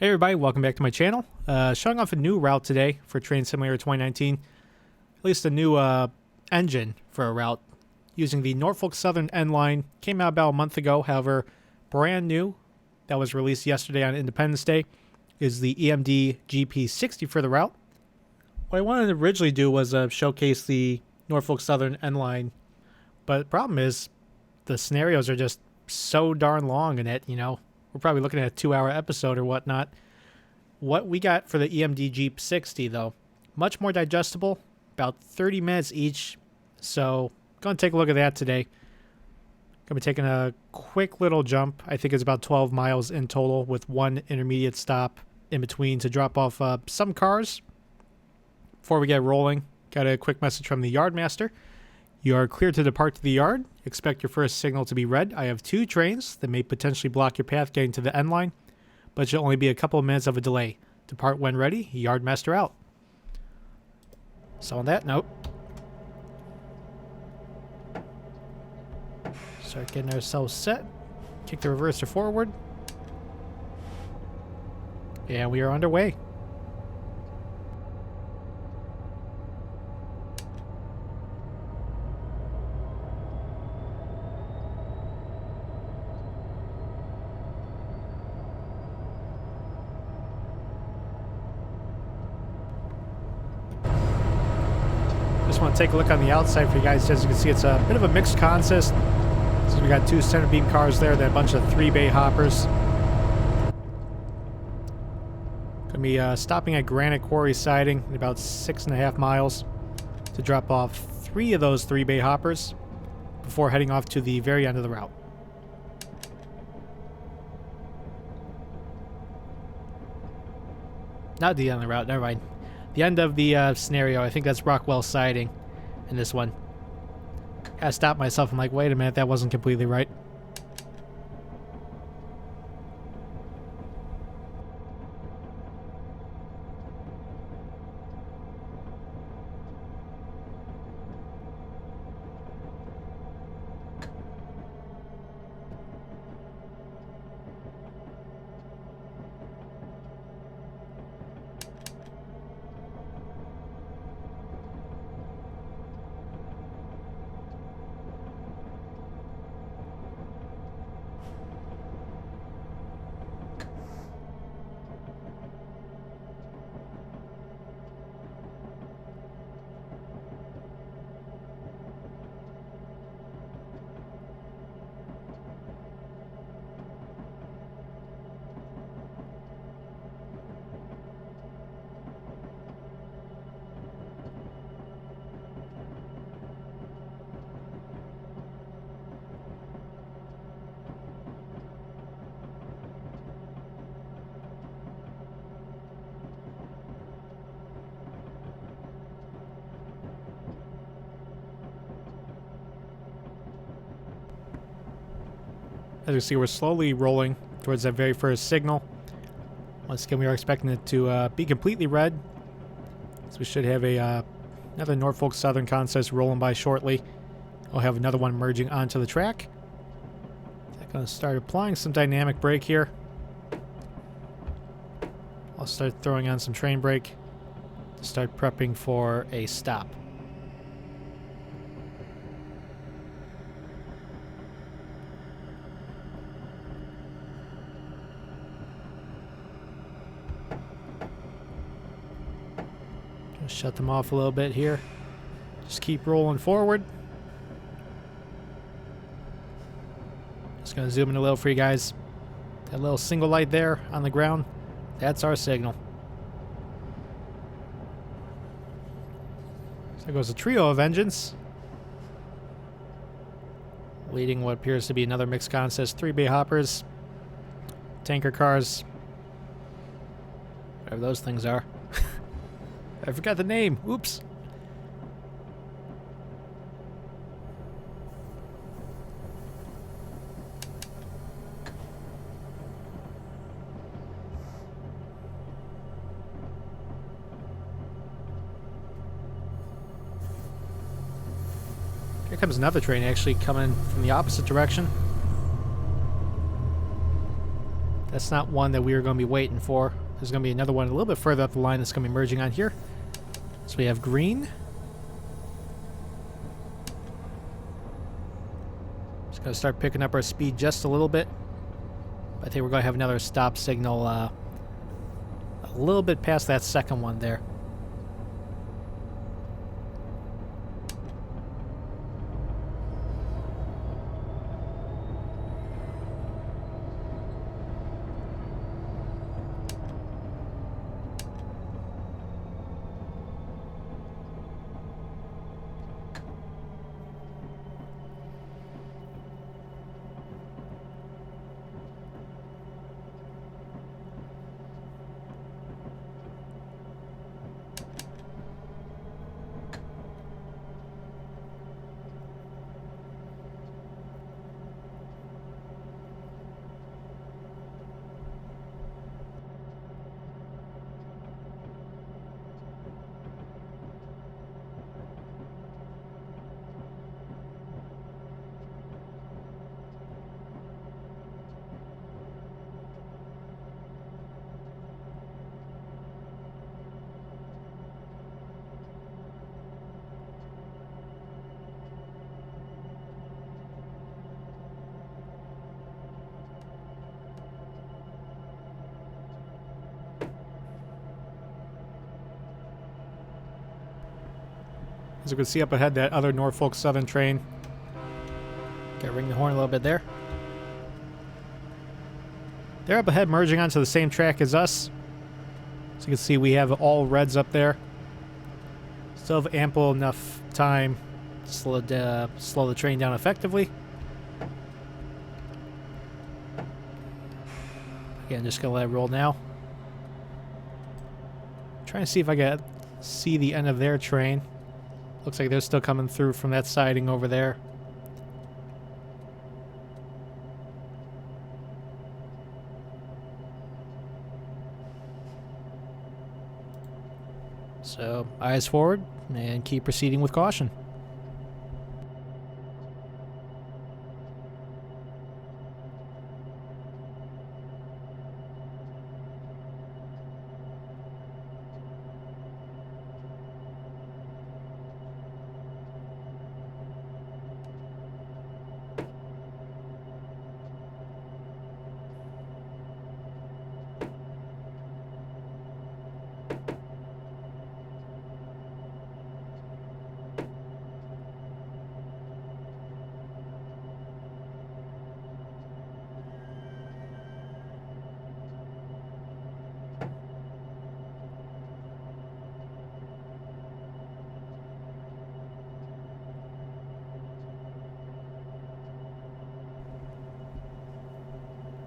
Hey everybody, welcome back to my channel. Showing off a new route today for Train Simulator 2019. At least a new engine for a route using the Norfolk Southern N-Line. Came out about a month ago, however, brand new. That was released yesterday on Independence Day. Is the EMD GP60 for the route. What I wanted to originally do was showcase the Norfolk Southern N-Line, but the problem is the scenarios are just so darn long in it, you know. We're probably looking at a 2-hour episode or whatnot. What we got for the EMD GP60, though, much more digestible, about 30 minutes each. So, going to take a look at that today. Going to be taking a quick little jump. I think it's about 12 miles in total with one intermediate stop in between to drop off some cars. Before we get rolling, got a quick message from the Yardmaster. You are clear to depart to the yard. Expect your first signal to be red. I have 2 trains that may potentially block your path getting to the N-Line, but should only be a couple of minutes of a delay. Depart when ready. Yardmaster out. So on that note, start getting ourselves set. Kick the reverser forward. And we are underway. Just want to take a look on the outside for you guys. As you can see, it's a bit of a mixed consist. So we got 2 center beam cars there, then a bunch of 3-bay hoppers. Gonna be stopping at Granite Quarry siding in about 6.5 miles to drop off 3 of those 3-bay hoppers before heading off to the very end of the route. Not the end of the route, never mind. The end of the scenario. I think that's Rockwell siding in this one. I stopped myself. I'm like, wait a minute, that wasn't completely right. As you see, we're slowly rolling towards that very first signal. Once again, we are expecting it to be completely red. So we should have another Norfolk Southern consist rolling by shortly. We'll have another one merging onto the track. I'm going to start applying some dynamic brake here. I'll start throwing on some train brake to start prepping for a stop. Shut them off a little bit here. Just keep rolling forward. Just going to zoom in a little for you guys. That little single light there on the ground, that's our signal. So there goes a trio of engines, leading what appears to be another mixed consist, 3-bay hoppers, tanker cars, whatever those things are. I forgot the name. Oops. Here comes another train actually coming from the opposite direction. That's not one that we were going to be waiting for. There's going to be another one a little bit further up the line that's going to be merging on here. So we have green. Just going to start picking up our speed just a little bit. I think we're going to have another stop signal a little bit past that second one there. As you can see up ahead, that other Norfolk Southern train. Gotta ring the horn a little bit there. They're up ahead, merging onto the same track as us. So you can see we have all reds up there. Still have ample enough time to slow the train down effectively. Again, just gonna let it roll now. Trying to see if I can see the end of their train. Looks like they're still coming through from that siding over there. So, eyes forward and keep proceeding with caution.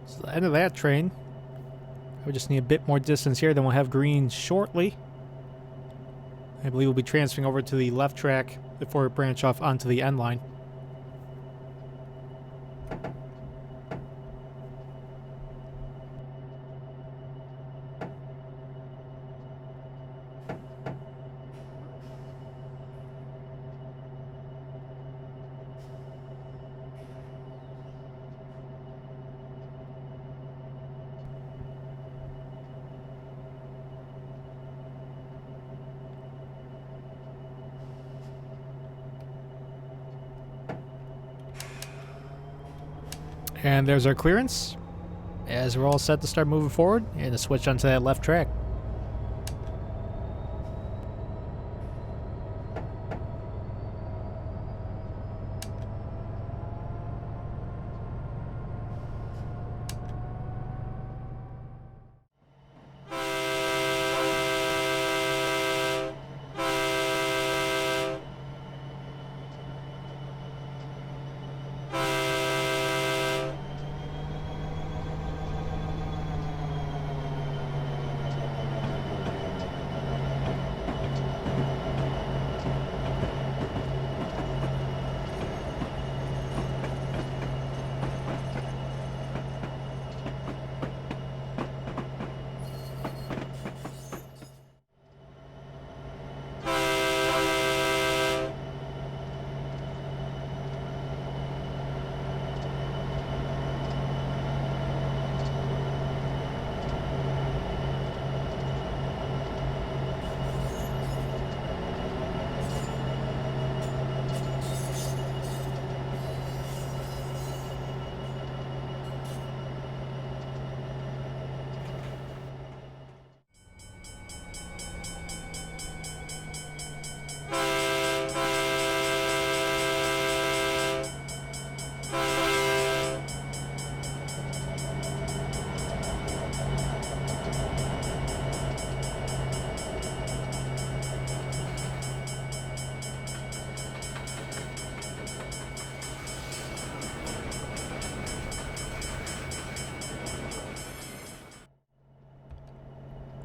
So the end of that train. We just need a bit more distance here, then we'll have green shortly. I believe we'll be transferring over to the left track before we branch off onto the N-Line. And there's our clearance, as we're all set to start moving forward and to switch onto that left track.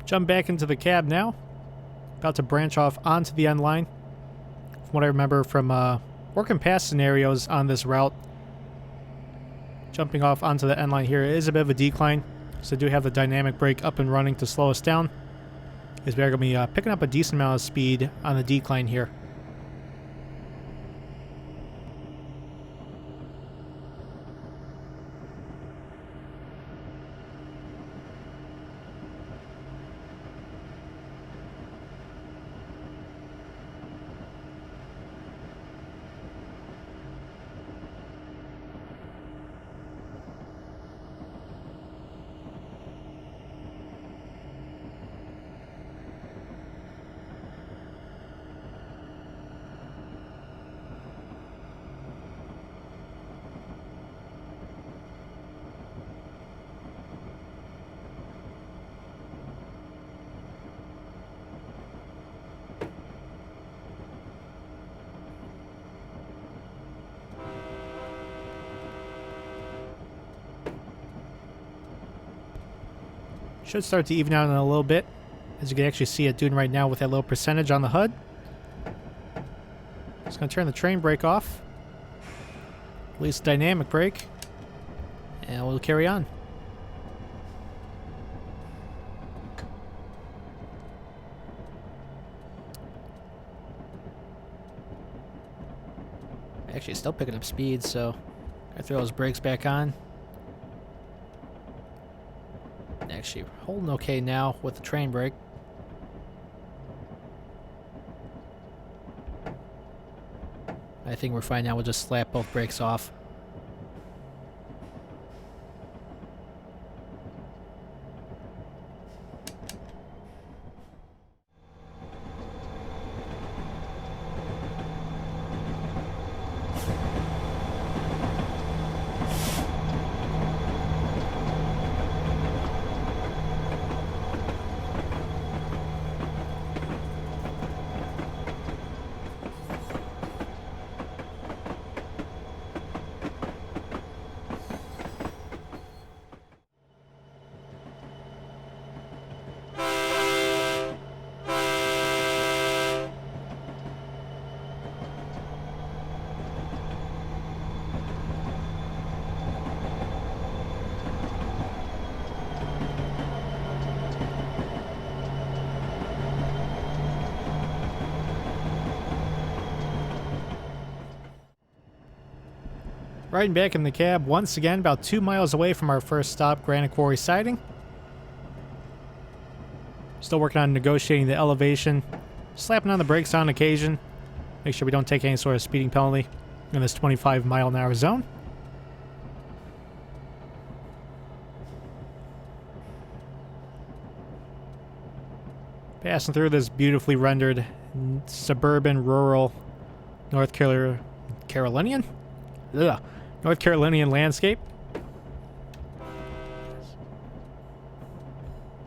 Jump back into the cab now. About to branch off onto the N-Line. From what I remember from working past scenarios on this route, jumping off onto the N-Line here is a bit of a decline. So I do have the dynamic brake up and running to slow us down, as we are going to be picking up a decent amount of speed on the decline here. Should start to even out in a little bit, as you can actually see it doing right now with that little percentage on the HUD. Just going to turn the train brake off, release dynamic brake, and we'll carry on. Actually, still picking up speed, so I throw those brakes back on. Actually holding okay now with the train brake. I think we're fine now. We'll just slap both brakes off. Riding back in the cab once again, about 2 miles away from our first stop, Granite Quarry siding. Still working on negotiating the elevation, slapping on the brakes on occasion. Make sure we don't take any sort of speeding penalty in this 25-mile-an-hour zone. Passing through this beautifully rendered suburban, rural North Carolinian landscape.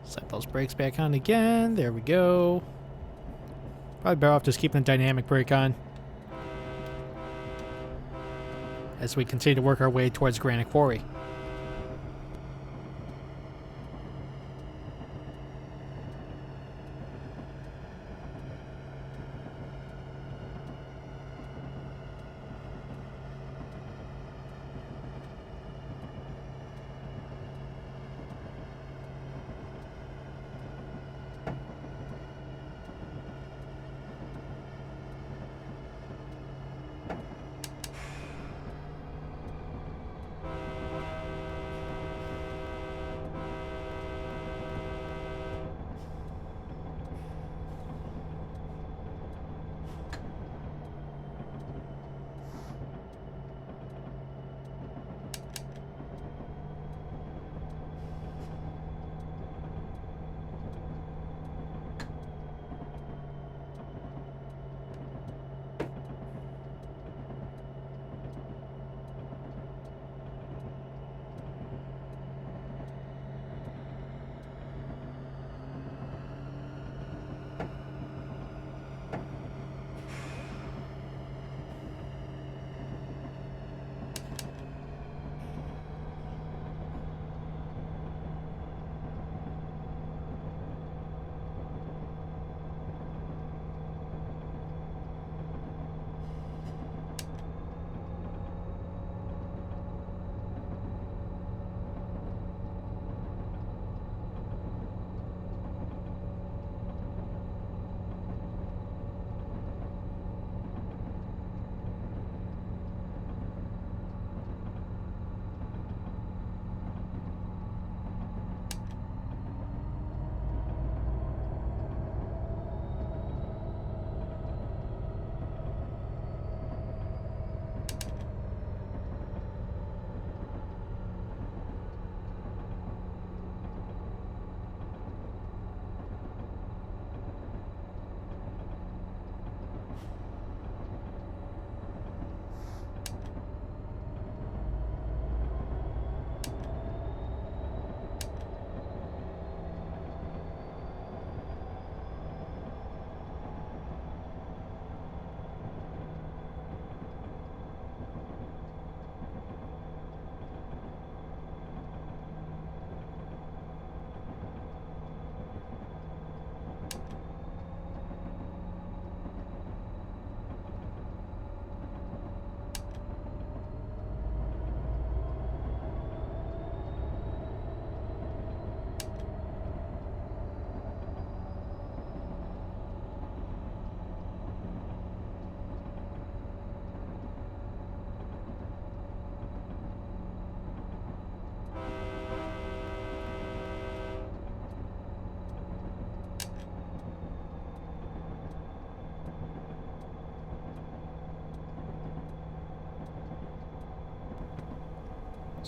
Set those brakes back on again. There we go. Probably better off just keeping the dynamic brake on as we continue to work our way towards Granite Quarry.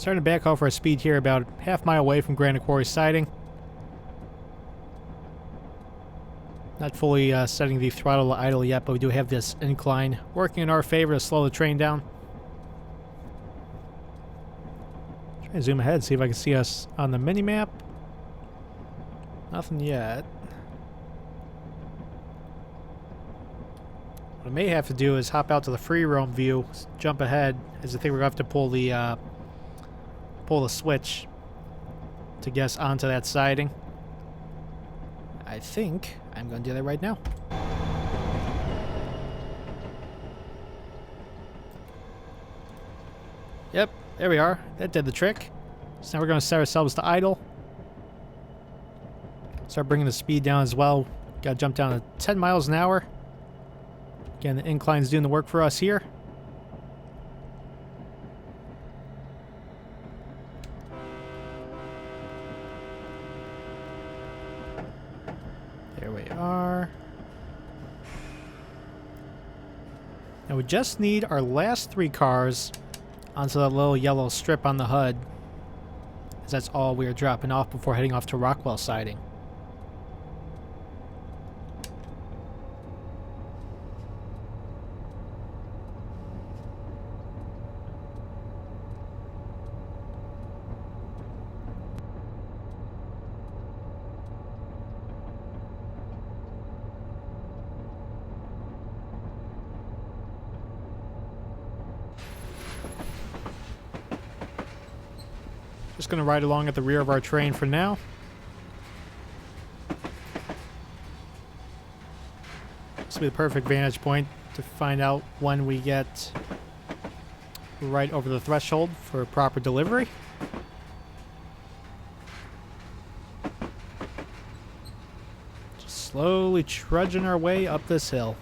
Starting to back off our speed here about half mile away from Granite Quarry siding. Not fully setting the throttle to idle yet, but we do have this incline working in our favor to slow the train down. Try to zoom ahead, see if I can see us on the mini-map. Nothing yet. What I may have to do is hop out to the free roam view, jump ahead, as I think we're going to have to pull the switch to get us onto that siding. I think I'm going to do that right now. Yep, there we are. That did the trick. So now we're going to set ourselves to idle. Start bringing the speed down as well. Got to jump down to 10 miles an hour. Again, the incline's doing the work for us here. There we are. Now we just need our last 3 cars onto that little yellow strip on the HUD, as that's all we are dropping off before heading off to Rockwell siding. Just going to ride along at the rear of our train for now. This will be the perfect vantage point to find out when we get right over the threshold for proper delivery. Just slowly trudging our way up this hill.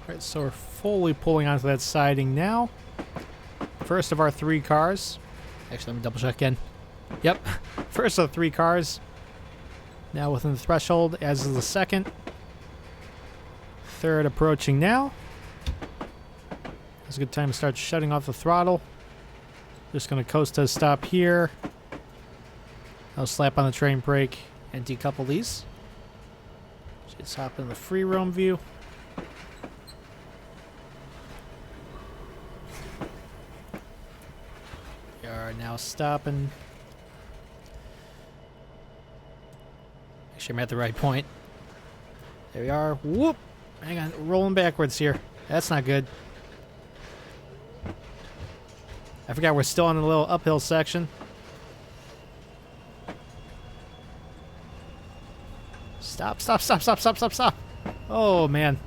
Alright, so we're fully pulling onto that siding now. First of our 3 cars. Actually, let me double check again. Yep, first of 3 cars. Now within the threshold, as is the second. Third approaching now. It's a good time to start shutting off the throttle. Just going to coast to a stop here. I'll slap on the train brake and decouple these. Just hop in the free roam view. We are now stopping. Make sure I'm at the right point. There we are. Whoop! Hang on, rolling backwards here. That's not good. I forgot we're still on the little uphill section. Stop, stop, stop, stop, stop, stop, stop. Oh, man.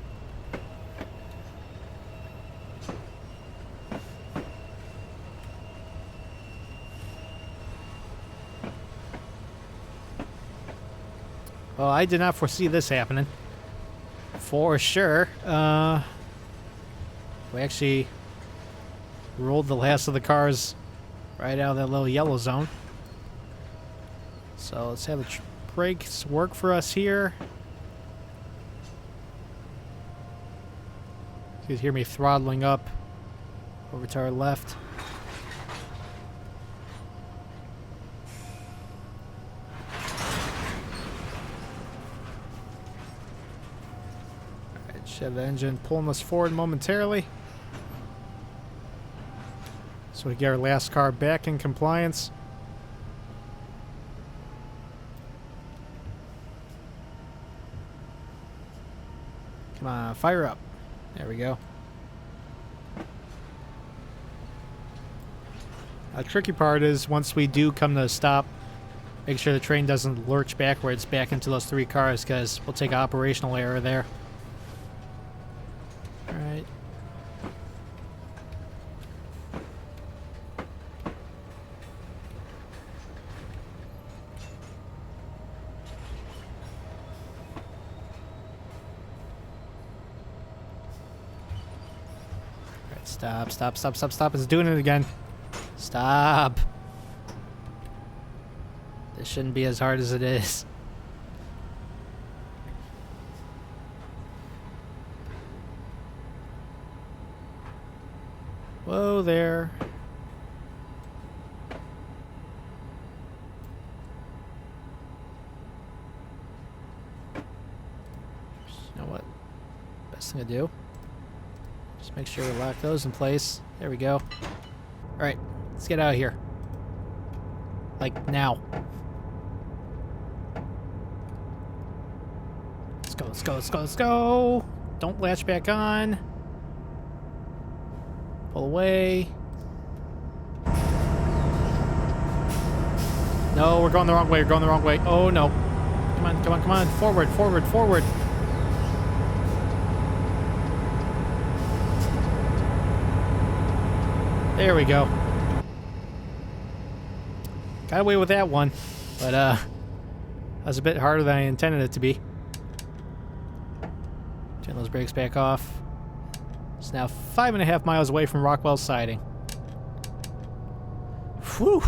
I did not foresee this happening. For sure. We actually rolled the last of the cars right out of that little yellow zone. So let's have the brakes work for us here. You can hear me throttling up over to our left. Alright, shut the engine, pulling us forward momentarily. So we get our last car back in compliance. Come on, fire up. There we go. The tricky part is once we do come to a stop, make sure the train doesn't lurch backwards back into those 3 cars, because we'll take an operational error there. Alright. Stop, stop, stop, stop, stop. It's doing it again. Stop. This shouldn't be as hard as it is. Whoa there. You know what? Best thing to do. Just make sure we lock those in place. There we go. Alright, let's get out of here. Like, now. Let's go, let's go, let's go, let's go! Don't latch back on. Pull away. No, we're going the wrong way, we're going the wrong way. Oh no. Come on, come on, come on. Forward, forward, forward. There we go. Got away with that one, but that was a bit harder than I intended it to be. Turn those brakes back off. It's now 5.5 miles away from Rockwell siding. Whew.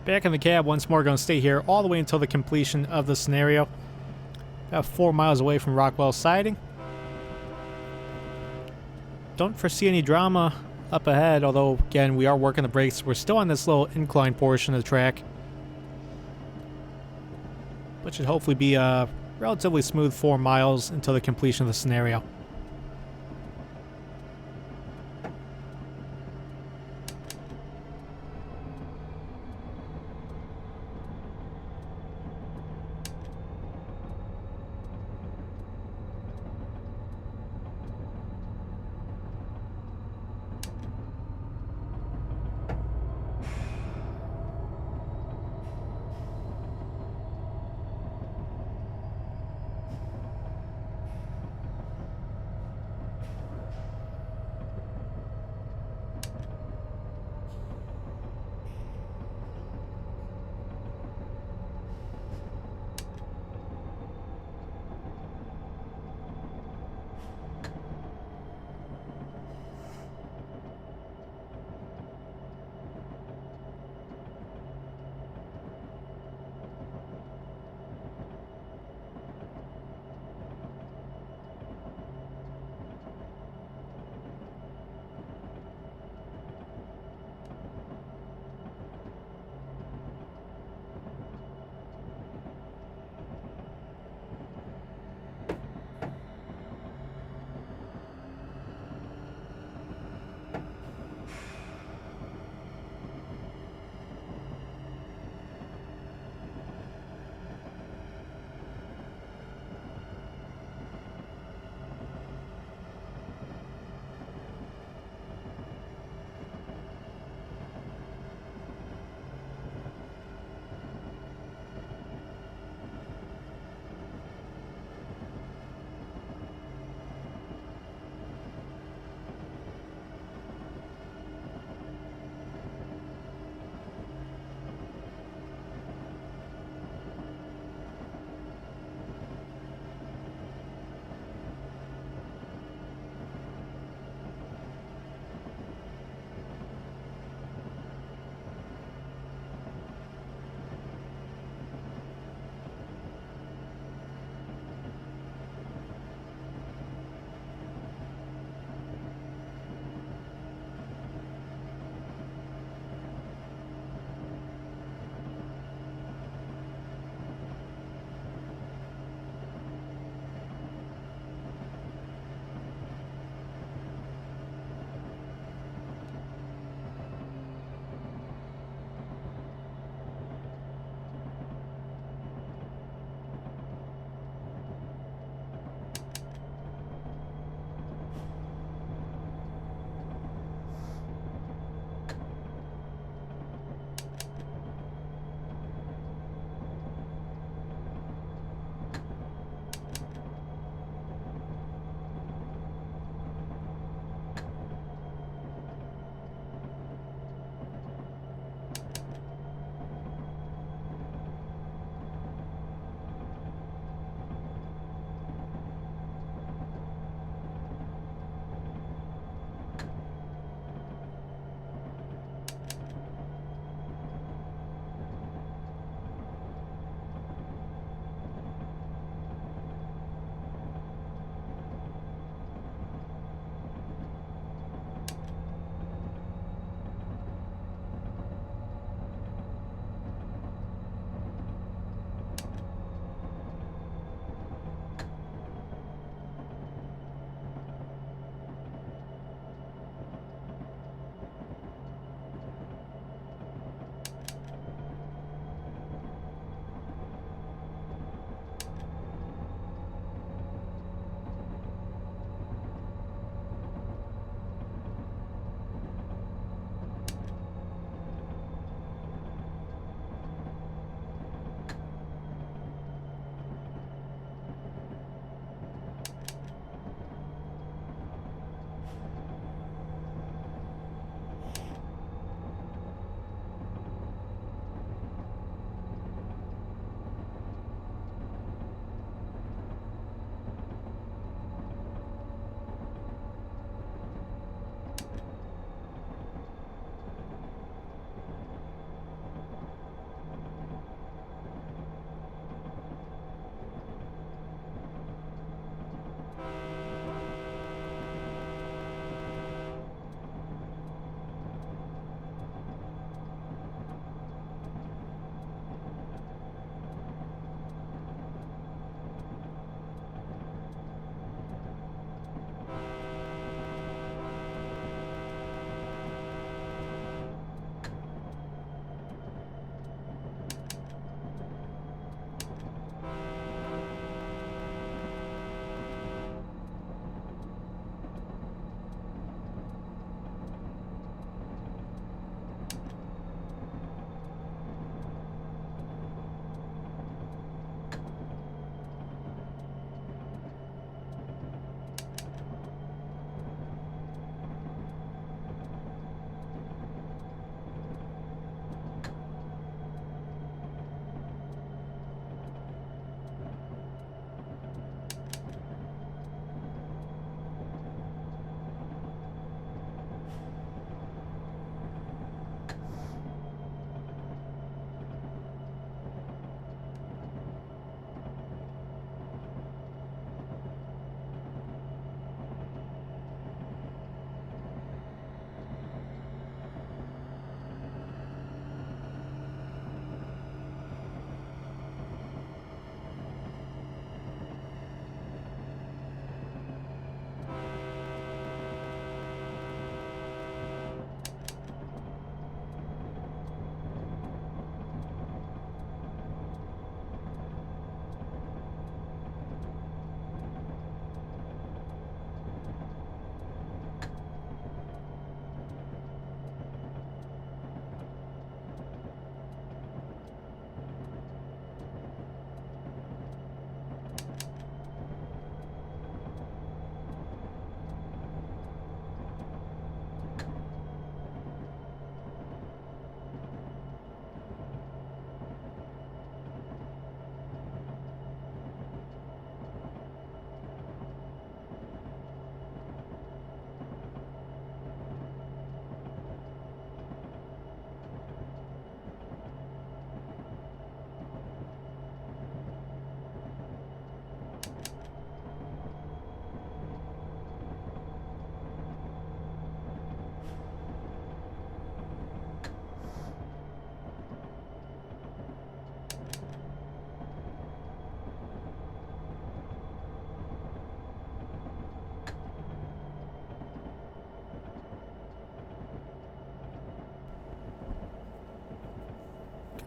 Back in the cab once more, going to stay here all the way until the completion of the scenario. About 4 miles away from Rockwell siding. Don't foresee any drama up ahead, although again we are working the brakes. We're still on this little incline portion of the track, which should hopefully be a relatively smooth 4 miles until the completion of the scenario.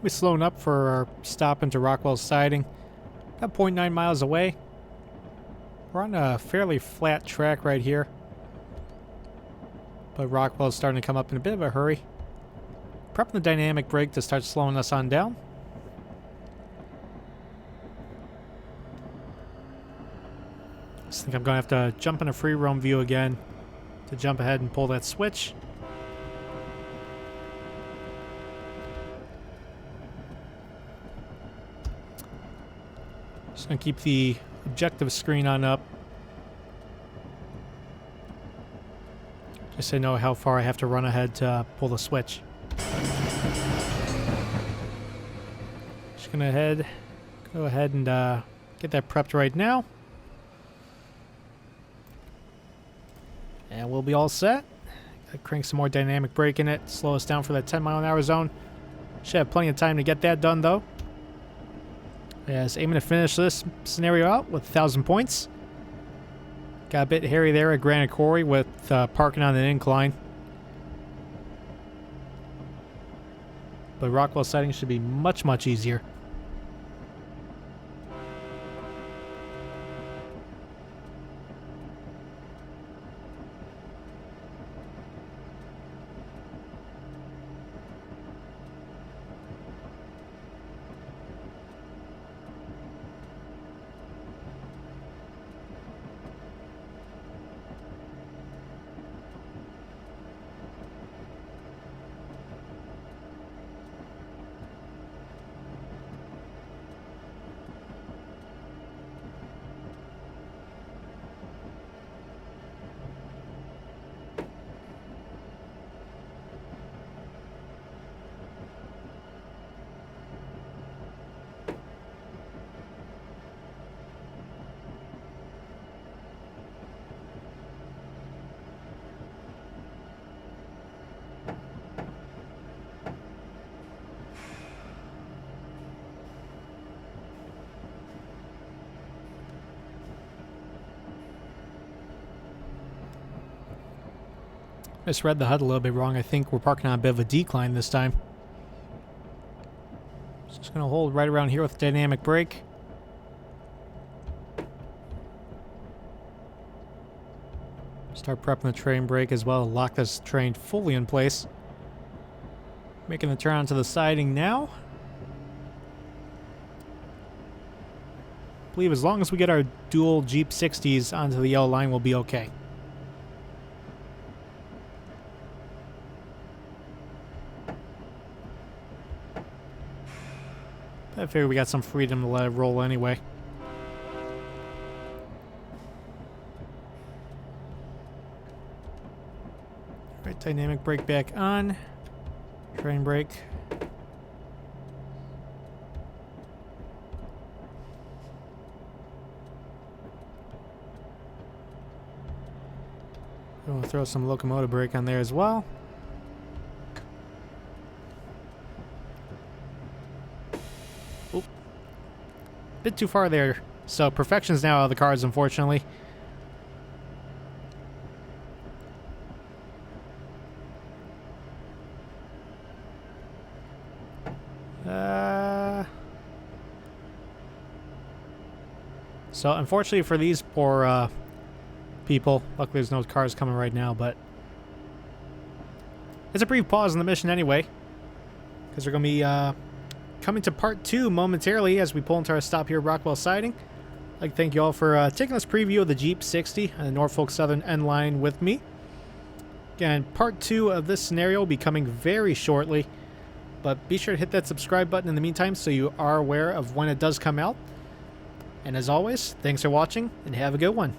We're slowing up for our stop into Rockwell siding. About 0.9 miles away. We're on a fairly flat track right here. But Rockwell's starting to come up in a bit of a hurry. Prepping the dynamic brake to start slowing us on down. I think I'm going to have to jump in a free roam view again to jump ahead and pull that switch. Just going to keep the objective screen on up. Just so I know how far I have to run ahead to pull the switch. Just going to go ahead and get that prepped right now. And we'll be all set. Gotta crank some more dynamic brake in it, slow us down for that 10-mile-an-hour zone. Should have plenty of time to get that done, though. Yes, aiming to finish this scenario out with 1,000 points. Got a bit hairy there at Granite Quarry with parking on an incline. But Rockwell siding should be much, much easier. Misread the HUD a little bit wrong. I think we're parking on a bit of a decline this time. Just going to hold right around here with dynamic brake. Start prepping the train brake as well to lock this train fully in place. Making the turn onto the siding now. I believe as long as we get our dual Jeep60s onto the yellow line, we'll be okay. I figure we got some freedom to let it roll anyway. Right, dynamic brake back on. Train brake. We'll throw some locomotive brake on there as well. Oop. Bit too far there. So perfection's now out of the cards, unfortunately. So unfortunately for these poor people, luckily there's no cars coming right now, but it's a brief pause in the mission anyway, because we're going to be coming to part 2 momentarily as we pull into our stop here at Rockwell Siding. I'd like to thank you all for taking this preview of the Jeep60 and the Norfolk Southern N-Line with me. Again, part 2 of this scenario will be coming very shortly, but be sure to hit that subscribe button in the meantime so you are aware of when it does come out. And as always, thanks for watching and have a good one.